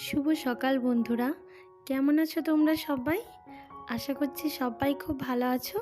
শুভ সকাল বন্ধুরা, কেমন আছো তোমরা সবাই? আশা করছি সবাই খুব ভালো আছো।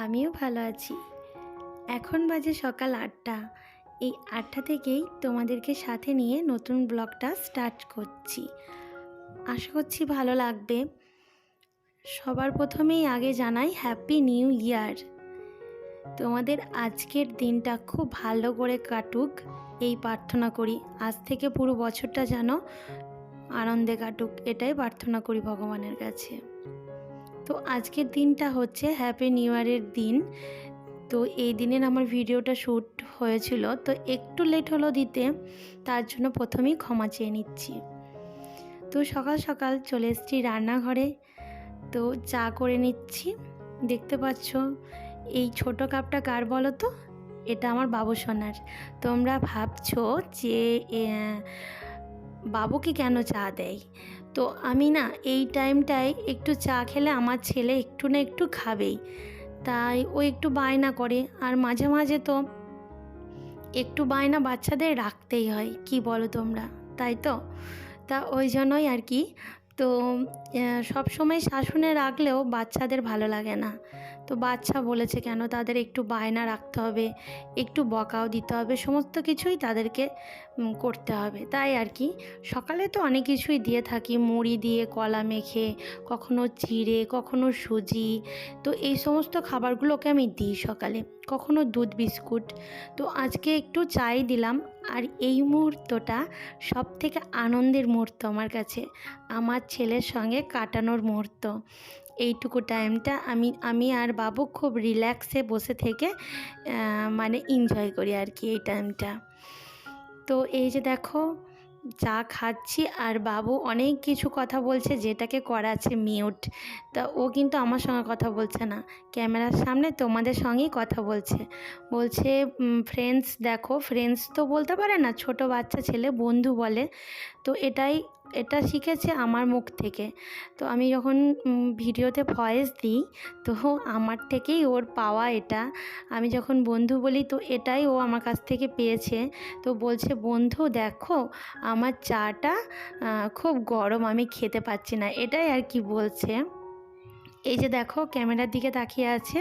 আমিও ভালো আছি। এখন বাজে সকাল 8টা। এই 8টা থেকেই তোমাদেরকে সাথে নিয়ে নতুন ব্লগটা স্টার্ট করছি। আশা করছি ভালো লাগবে। সবার প্রথমেই আগে জানাই হ্যাপি নিউ ইয়ার। তোমাদের আজকের দিনটা খুব ভালো করে কাটুক এই প্রার্থনা করি। আজ থেকে পুরো বছরটা যেন আনন্দে কাটুক, এটাই প্রার্থনা করি ভগবানের কাছে। তো আজকের দিনটা হচ্ছে হ্যাপি নিউ ইয়ারের দিন। তো এই দিনের আমার ভিডিওটা শ্যুট হয়েছিল, তো একটু লেট হলো দিতে, তার জন্য প্রথমেই ক্ষমা চেয়ে নিচ্ছি। তো সকাল সকাল চলে এসেছি রান্নাঘরে। তো চা করে নিচ্ছি। দেখতে পাচ্ছ এই ছোট কাপটা কার বলো তো? এটা আমার বাবু সোনার। তোমরা ভাবছো যে বাবুকে কেন চা দেয়? তো আমি না এই টাইমটায় একটু চা খেলে আমার ছেলে একটু না একটু খাবেই, তাই ও একটু বায়না করে। আর মাঝে মাঝে তো একটু বায়না বাচ্চাদের রাখতেই হয়, কি বলো তোমরা? তাই তো, তা ওই জন্যই আর কি। তো সব সময় শাসনে রাখলেও বাচ্চাদের ভালো লাগে না। তো বাচ্চা বলেছে কেন, তাদের একটু বায়না রাখতে হবে, একটু বকাও দিতে হবে, সমস্ত কিছুই তাদেরকে করতে হবে। তাই আর কি সকালে তো অনেক কিছুই দিয়ে থাকি, মুড়ি দিয়ে কলা মেখে, কখনো চিড়ে, কখনো সুজি। তো এই সমস্ত খাবারগুলোকে আমি দিই সকালে, কখনো দুধ বিস্কুট। তো আজকে একটু চাই দিলাম। আর এই মুহূর্তটা সব থেকে আনন্দের মুহূর্ত আমার কাছে, আমার ছেলের সঙ্গে কাটানোর মুহূর্ত। এইটুকু টাইমটা আমি আর বাবু খুব রিল্যাক্সে বসে থেকে মানে এনজয় করি আর কি এই টাইমটা। তো এই যে দেখো চা খাচ্ছি, আর বাবু অনেক কিছু কথা বলছে, যেটাকে করা আছে মিউট। তা ও কিন্তু আমার সঙ্গে কথা বলছে না, ক্যামেরার সামনে তোমাদের সঙ্গেই কথা বলছে। বলছে ফ্রেন্ডস দেখো, ফ্রেন্ডস তো বলতে পারে না, ছোট বাচ্চা ছেলে বন্ধু বলে। তো এটা শিখেছে আমার মুখ থেকে। তো আমি যখন ভিডিওতে ভয়েস দিই, তো আমার থেকেই ওর পাওয়া এটা। আমি যখন বন্ধু বলি, তো এটাই ও আমার কাছ থেকে পেয়েছে। তো বলছে বন্ধু দেখো আমার চাটা খুব গরম, আমি খেতে পাচ্ছি না, এটাই আর কি বলছে। এই যে দেখো ক্যামেরার দিকে তাকিয়ে আছে।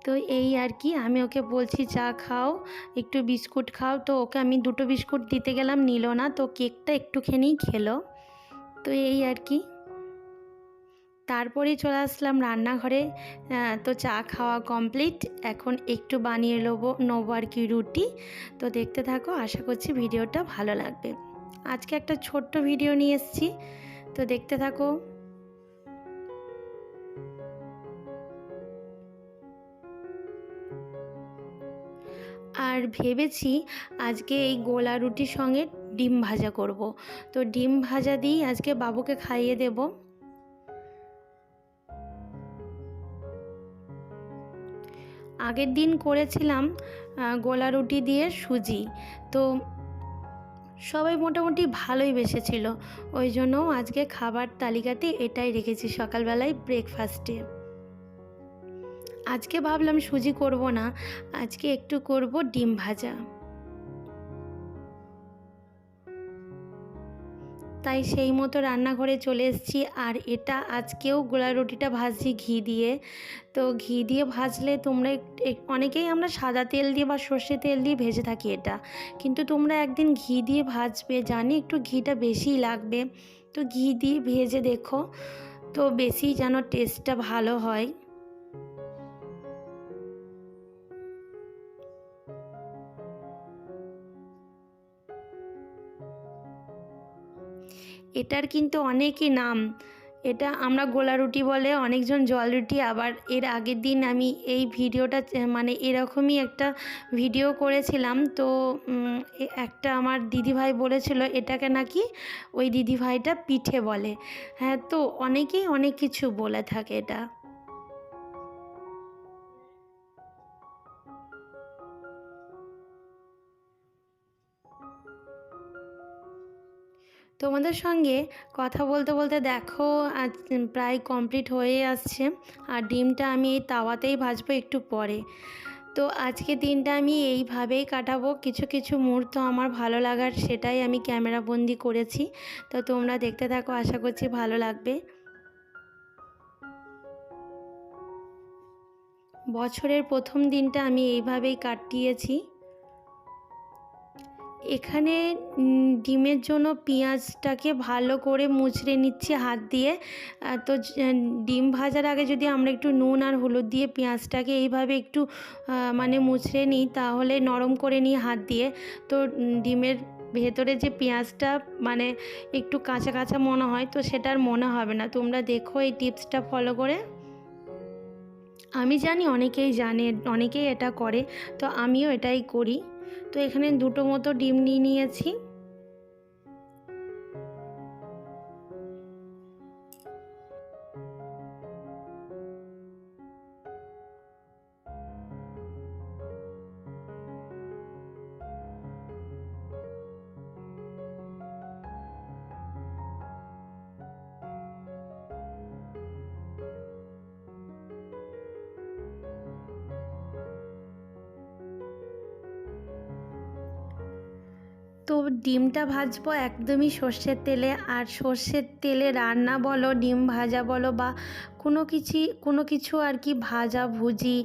তো এই আর কি আমি ওকে বলছি চা খাও, একটু বিস্কুট খাও। তো ওকে আমি 2টো বিস্কুট দিতে গেলাম, নিল না, তো কেকটা একটুখানিই খেলো। তো এই আর কি তারপরেই চলে আসলাম রান্নাঘরে। তো চা খাওয়া কমপ্লিট, এখন একটু বানিয়ে নেবো আর কি রুটি। তো দেখতে থাকো, আশা করছি ভিডিওটা ভালো লাগবে। আজকে একটা ছোট্ট ভিডিও নিয়ে এসেছি, তো দেখতে থাকো। আর ভেবেছি আজকে এই গোলা রুটির সঙ্গে ডিম ভাজা করব। তো ডিম ভাজা দিয়েই আজকে বাবুকে খাইয়ে দেব। আগের দিন করেছিলাম গোলা রুটি দিয়ে সুজি, তো সবাই মোটামুটি ভালোই বেসেছিল। ওই জন্য আজকে খাবার তালিকাতে এটাই রেখেছি সকালবেলায় ব্রেকফাস্টে। আজকে ভাবলাম সুজি করব না, আজকে একটু করব ডিম ভাজা। তাই সেই মতো রান্নাঘরে চলে এসেছি। আর এটা আজকেও গোলা রুটিটা ভাজছি ঘি দিয়ে। তো ঘি দিয়ে ভাজলে তোমরা অনেকেই আমরা সাদা তেল দিয়ে বা সর্ষে তেল দিয়ে ভেজে থাকি এটা, কিন্তু তোমরা একদিন ঘি দিয়ে ভাজবে, জানি একটু ঘিটা বেশিই লাগবে। তো ঘি দিয়ে ভেজে দেখো, তো বেশি যেন টেস্টটা ভালো হয়। এটার কিন্তু অনেকই নাম, এটা আমরা গোলা রুটি বলে, অনেকজন জল রুটি। আবার এর আগের দিন আমি এই ভিডিওটা মানে এরকমই একটা ভিডিও করেছিলাম। তো একটা আমার দিদিভাই বলেছিল এটাকে নাকি ওই দিদিভাইটা পিঠে বলে। হ্যাঁ, তো অনেকেই অনেক কিছু বলে থাকে এটা। তোমাদের সঙ্গে কথা বলতে বলতে দেখো আজ প্রায় কমপ্লিট হয়ে আসছে। আর ডিমটা আমি এই তাওয়াতেই ভাজবো একটু পরে। তো আজকে দিনটা আমি এইভাবেই কাটাবো, কিছু কিছু মুহূর্ত আমার ভালো লাগার সেটাই আমি ক্যামেরা বন্দি করেছি। তো তোমরা দেখতে থাকো, আশা করছি ভালো লাগবে। বছরের প্রথম দিনটা আমি এইভাবেই কাটিয়েছি। এখানে ডিমের জন্য পেঁয়াজটাকে ভালো করে মুচড়ে নিচ্ছি হাত দিয়ে। তো ডিম ভাজার আগে যদি আমরা একটু নুন আর হলুদ দিয়ে পেঁয়াজটাকে এইভাবে একটু মানে মুচড়ে নিই, তাহলে নরম করে নিই হাত দিয়ে, তো ডিমের ভেতরে যে পেঁয়াজটা মানে একটু কাঁচা কাঁচা মনে হয়, তো সেটা আর মনে হবে না। তোমরা দেখো এই টিপসটা ফলো করে। আমি জানি অনেকেই জানে, অনেকেই এটা করে, তো আমিও এটাই করি। তো এখানে দুটো মতো ডিম নিয়ে নিয়েছি। তো ডিমটা ভাজবো একদমই সর্ষের তেলে। আর সর্ষের তেলে রান্না বলো, ডিম ভাজা বলো, বা কোনো কিছু আর কি ভাজা ভুজি,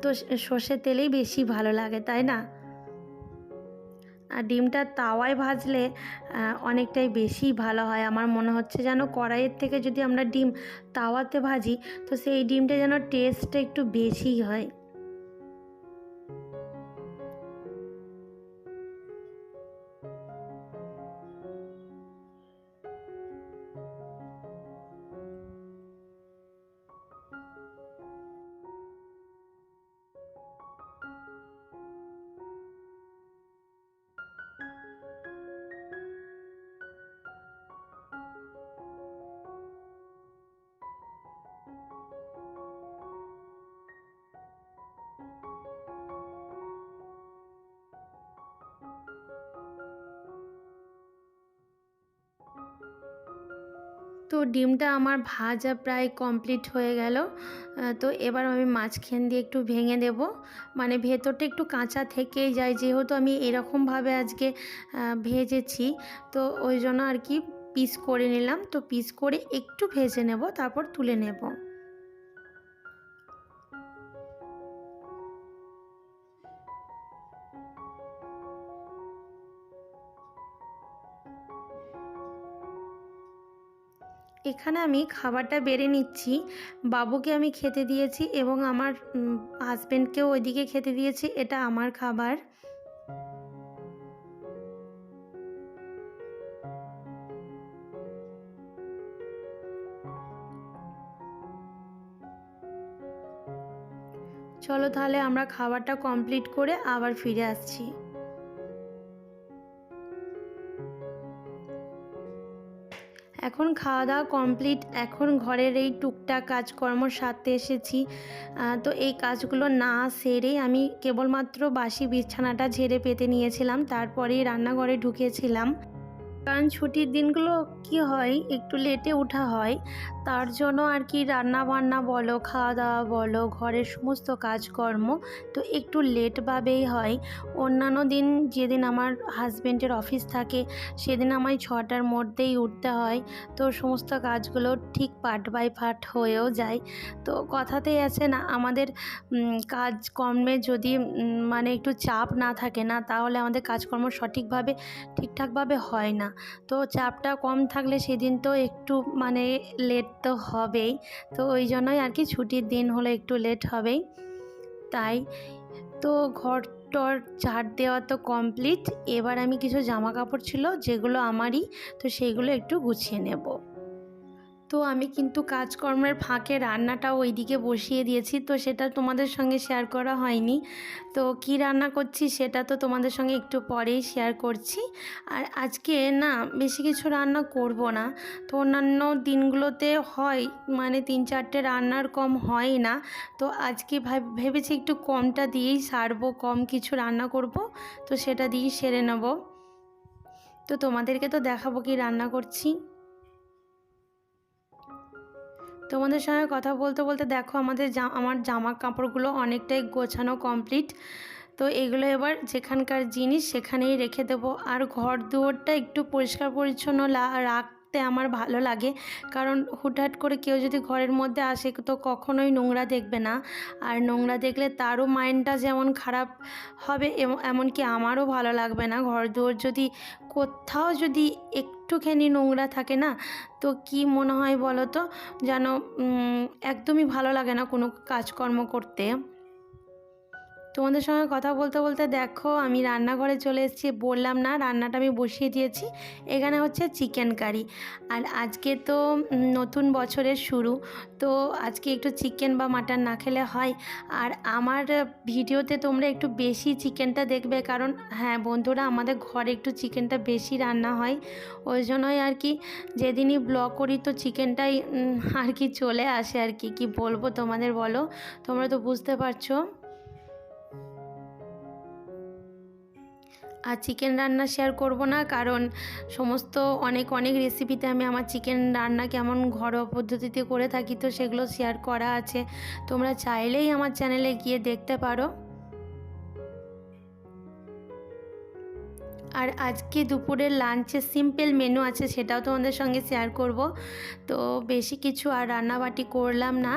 তো সর্ষের তেলেই বেশি ভালো লাগে, তাই না? আর ডিমটা তাওয়ায় ভাজলে অনেকটাই বেশি ভালো হয়। আমার মনে হচ্ছে যেন কড়াইয়ের থেকে যদি আমরা ডিম তাওয়াতে ভাজি, তো সেই ডিমটা যেন টেস্টটা একটু বেশিই হয়। তো ডিমটা আমার ভাজা প্রায় কমপ্লিট হয়ে গেল। তো এবার আমি মাঝখান দিয়ে একটু ভেঙে দেব, মানে ভেতরটা একটু কাঁচা থেকেই যায়, যেহেতু আমি এরকমভাবে আজকে ভেজেছি, তো ওই জন্য আর কি পিস করে নিলাম। তো পিস করে একটু ভেজে নেব, তারপর তুলে নেব। এখানে আমি খাবারটা বেড়ে নিচ্ছি। বাবুকে আমি খেতে দিয়েছি এবং আমার হাজব্যান্ডকেও ওইদিকে খেতে দিয়েছি। এটা আমার খাবার। চলো তাহলে আমরা খাবারটা কমপ্লিট করে আবার ফিরে আসছি। এখন খাওয়া দাওয়া কমপ্লিট। এখন ঘরের এই টুকটাক কাজকর্ম সারতে এসেছি। তো এই কাজগুলো না সেরেই আমি কেবলমাত্র বাসি বিছানাটা ঝেড়ে পেতে নিয়েছিলাম, তারপরেই রান্নাঘরে ঢুকেছিলাম। কারণ ছুটির দিনগুলো কি হয়, একটু লেটে ওঠা হয়, তার জন্য আর কি রান্না বান্না বলো, খাওয়া দাওয়া বলো, ঘরের সমস্ত কাজকর্ম তো একটু লেটভাবেই হয়। অন্যান্য দিন যেদিন আমার হাজব্যান্ডের অফিস থাকে, সেদিন আমায় 6টার মধ্যেই উঠতে হয়, তো সমস্ত কাজগুলো ঠিক পার্ট বাই পার্ট হয়েও যায়। তো কথাতেই আছে না, আমাদের কাজকর্মে যদি মানে একটু চাপ না থাকে না, তাহলে আমাদের কাজকর্ম ঠিকঠাকভাবে হয় না। তো চাপটা কম থাকলে সেদিন তো একটু মানে লেট তো হবেই। তো ওই জন্যই আর কি ছুটির দিন হলে একটু লেট হবেই। তাই তো ঘর টর ঝাড় দেওয়া তো কমপ্লিট। এবার আমি কিছু জামা কাপড় ছিল যেগুলো আমারই, তো সেইগুলো একটু গুছিয়ে নেব। তো আমি কিন্তু কাজকর্মের ফাঁকে রান্নাটাও ওইদিকে বসিয়ে দিয়েছি, তো সেটা তোমাদের সঙ্গে শেয়ার করা হয়নি। তো কি রান্না করছি সেটা তো তোমাদের সঙ্গে একটু পরেই শেয়ার করছি। আর আজকে না বেশি কিছু রান্না করব না। তো অন্যান্য দিনগুলোতে হয় মানে 3-4টে রান্নার কম হয় না। তো আজকে ভেবেছি একটু কমটা দিয়েই সারবো, কম কিছু রান্না করব, তো সেটা দিয়েই সেরে নেব। তো তোমাদেরকে তো দেখাবো কি রান্না করছি। তোমাদের সঙ্গে কথা বলতে বলতে দেখো আমার জামা কাপড়গুলো অনেকটাই গোছানো কমপ্লিট। তো এগুলো এবার যেখানকার জিনিস সেখানেই রেখে দেবো। আর ঘর দুয়ারটা একটু পরিষ্কার পরিচ্ছন্ন রাখতে আমার ভালো লাগে, কারণ হুটহাট করে কেউ যদি ঘরের মধ্যে আসে তো কখনোই নোংরা দেখবে না। আর নোংরা দেখলে তারও মাইন্ডটা যেমন খারাপ হবে, এমনকি আমারও ভালো লাগবে না। ঘর দুয়ার যদি কোথাও যদি একটুখানি নোংরা থাকে না, তো কি মনে হয় বলো তো, যেন একদমই ভালো লাগে না কোনো কাজকর্ম করতে। তোমাদের সঙ্গে কথা বলতে বলতে দেখো আমি রান্নাঘরে চলে এসেছি। বললাম না, রান্নাটা আমি বসিয়ে দিয়েছি। এখানে হচ্ছে চিকেন কারি। আর আজকে তো নতুন বছরের শুরু, তো আজকে একটু চিকেন বা মাটন না খেলে হয়। আর আমার ভিডিওতে তোমরা একটু বেশি চিকেনটা দেখবে, কারণ হ্যাঁ বন্ধুরা, আমাদের ঘরে একটু চিকেনটা বেশি রান্না হয়। ওই জন্যই আর কি যেদিনই ব্লগ করি তো চিকেনটাই আর কি চলে আসে আর কি। কি বলবো তোমাদের, বলো, তোমরা তো বুঝতে পারছো। আর চিকেন রান্না শেয়ার করব না, কারণ সমস্ত অনেক রেসিপিতে আমি আমার চিকেন রান্না কেমন ঘরোয়া পদ্ধতিতে করে থাকি, তো সেগুলো শেয়ার করা আছে। তোমরা চাইলেই আমার চ্যানেলে গিয়ে দেখতে পারো। আর আজকে দুপুরের লাঞ্চে সিম্পল মেনু আছে, সেটাও তোমাদের সঙ্গে শেয়ার করব। তো বেশি কিছু আর রান্নাবাটি করলাম না,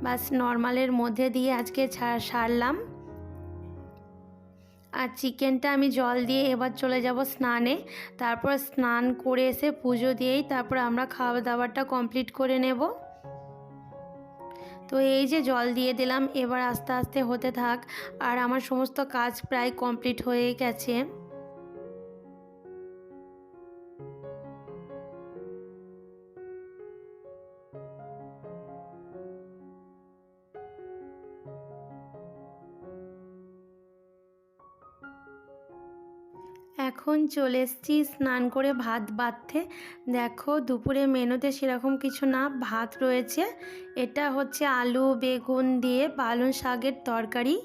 বাস নর্মালের মধ্যে দিয়ে আজকে সারলাম। আর চিকেনটা আমি জল দিয়ে এবার চলে যাব স্নানে। তারপর স্নান করে এসে পুজো দিয়েই তারপর আমরা খাওয়া দাওয়াটা কমপ্লিট করে নেব। তো এই যে জল দিয়ে দিলাম, এবার আস্তে আস্তে হতে থাক। আর আমার সমস্ত কাজ প্রায় কমপ্লিট হয়ে গেছে। এখন চলে এসেছি স্নান করে ভাত বাড়তে। দেখো দুপুরে মেনুতে সেরকম কিছু না, ভাত রয়েছে, এটা হচ্ছে আলু বেগুন দিয়ে পালং শাকের তরকারি,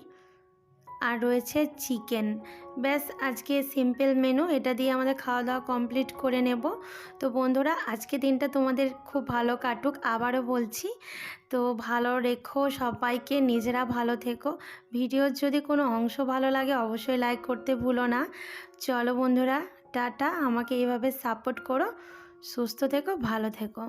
আর রয়েছে চিকেন। ব্যাস আজকে সিম্পল মেনু, এটা দিয়ে আমাদের খাওয়া দাওয়া কমপ্লিট করে নেব। তো বন্ধুরা, আজকে দিনটা তোমাদের খুব ভালো কাটুক, আবারও বলছি। তো ভালো রেখো সবাইকে, নিজেরা ভালো থেকো। ভিডিওর যদি কোনো অংশ ভালো লাগে অবশ্যই লাইক করতে ভুলো না। চলো বন্ধুরা, টাটা। আমাকে এইভাবে সাপোর্ট করো। সুস্থ থেকো, ভালো থেকো।